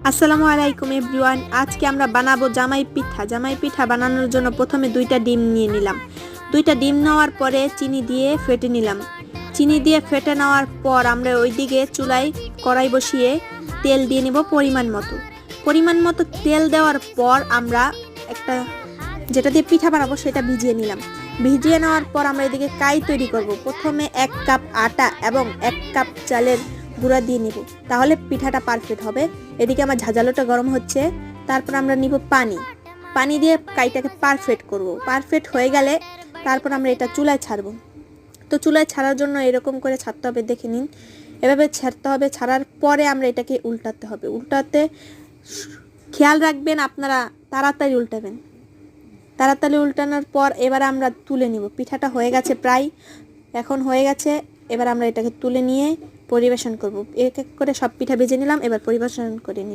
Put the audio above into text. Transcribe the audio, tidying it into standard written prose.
আসসালামু আলাইকুম এভরিওয়ান। আজকে আমরা বানাবো জামাই পিঠা। জামাই পিঠা বানানোর জন্য প্রথমে 2টা ডিম নিয়ে নিলাম। 2টা ডিম নেওয়ার পরে চিনি দিয়ে ফেটে নিলাম। চিনি দিয়ে ফেটে নেওয়ার পর আমরা ওইদিকে চুলায় কড়াই বসিয়ে তেল দিয়ে নিব পরিমাণ মতো তেল দেওয়ার পর আমরা একটা যেটা দিয়ে পিঠা বানাবো সেটা ভিজিয়ে নিলাম। ভিজিয়ে নেওয়ার পর আমরা এদিকে কাই তৈরি করব। প্রথমে 1 কাপ আটা এবং 1 কাপ চালের গুঁড়া দিয়ে নিব, তাহলে পিঠাটা পারফেক্ট হবে। এদিকে আমার ঝাঁঝালোটা গরম হচ্ছে, তারপর আমরা নিব পানি দিয়ে কাইটাকে পারফেক্ট করব। পারফেক্ট হয়ে গেলে তারপর আমরা এটা চুলায় ছাড়বো। তো চুলায় ছাড়ার জন্য এরকম করে ছাড়তে হবে, দেখে নিন, এভাবে ছাড়তে হবে। ছাড়ার পরে আমরা এটাকে উল্টাতে হবে। উল্টাতে খেয়াল রাখবেন আপনারা তাড়াতাড়ি উল্টাবেন। তাড়াতাড়ি উল্টানোর পর এবার আমরা তুলে নিব। পিঠাটা হয়ে গেছে প্রায়, এখন হয়ে গেছে। এবার আমরা এটাকে তুলে নিয়ে পরিবেশন করব। এক এক করে সব পিঠা ভেজে নিলাম, এবার পরিবেশন করে নিই।